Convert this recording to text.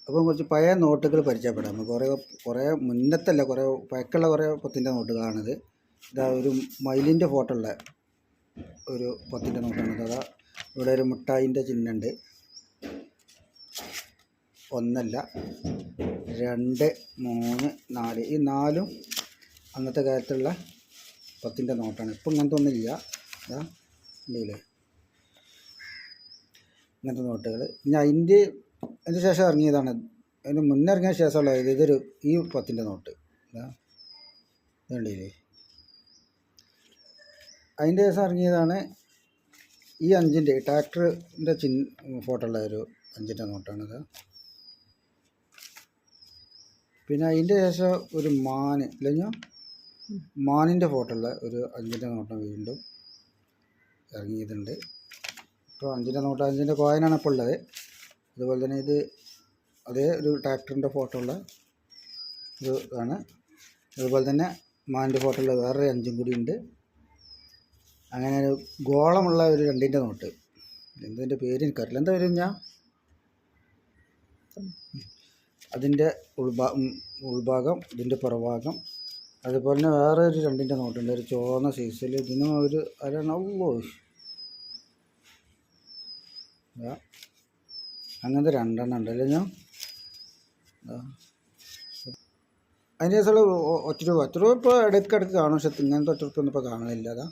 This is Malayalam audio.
അപ്പം കുറച്ച് പഴയ നോട്ടുകൾ പരിചയപ്പെടാം. കുറേ മുന്നത്തല്ല, കുറേ പഴക്കമുള്ള കുറേ പത്തിൻ്റെ നോട്ടുകളാണിത്. ഇതാ ഒരു മയിലിൻ്റെ ഫോട്ടോ ഉള്ള ഒരു പത്തിൻ്റെ നോട്ടാണിത്. അതാ ഇവിടെ ഒരു മിഠായിൻ്റെ ചിഹ്നമുണ്ട്. 1 അല്ല 2, 3, 4 ഈ 4ഉം അന്നത്തെ കാലത്തുള്ള പത്തിൻ്റെ നോട്ടാണ്. ഇപ്പം ഇങ്ങനത്തെ ഒന്നുമില്ല. ഇതാ ഉണ്ടല്ലേ ഇങ്ങനത്തെ നോട്ടുകൾ. ഇനി അതിന് ശേഷം ഇറങ്ങിയതാണ്, അതിന് മുന്നേ ഇറങ്ങിയ ശേഷമുള്ള ഈ പത്തിൻ്റെ നോട്ട് ഇതുണ്ടല്ലേ. അതിൻ്റെ ശേഷം ഇറങ്ങിയതാണ് ഈ 5ൻ്റെ ട്രാക്ടറിൻ്റെ ഫോട്ടോ ഉള്ള ഒരു 5ൻ്റെ നോട്ടാണിത്. പിന്നെ അതിൻ്റെ ശേഷം ഒരു മാനിൻ്റെ ഫോട്ടോ ഉള്ള ഒരു 5ൻ്റെ നോട്ടം വീണ്ടും ഇറങ്ങിയതുണ്ട്. ഇപ്പോൾ 5ൻ്റെ നോട്ട് 5ൻ്റെ കോയിനാണ് ഇപ്പോൾ ഉള്ളത്. അതുപോലെ തന്നെ അതേ ഒരു ട്രാക്ടറിൻ്റെ ഫോട്ടോ ഉള്ള ഒരു ഇതാണ്. അതുപോലെ തന്നെ മാനിൻ്റെ ഫോട്ടോ ഉള്ള വേറൊരു 5ഉം കൂടി ഉണ്ട്. അങ്ങനെ ഒരു ഗോളമുള്ള ഒരു 2ൻ്റെ നോട്ട്, എന്തതിൻ്റെ പേര് എനിക്കറിയില്ല, എന്താ വരും ഞാൻ അതിൻ്റെ ഉൾഭാഗം ഇതിൻ്റെ പുറഭാഗം. അതുപോലെ തന്നെ വേറെ ഒരു 2ൻ്റെ നോട്ടുണ്ട്, ഒരു ചുവന്ന സൈസിൽ. ഇതിനും ഒരു അരണോ അങ്ങനത്തെ 2എണ്ണം ഉണ്ടല്ലോ ഞാൻ. അതിൻ്റെ ശേഷമുള്ള 1 രൂപ ഇപ്പോൾ ഇടയ്ക്കിടയ്ക്ക് കാണും. പക്ഷെ ഇങ്ങനത്തെ 1 രൂപ ഒന്നും ഇപ്പോൾ കാണുന്നില്ല. അതാ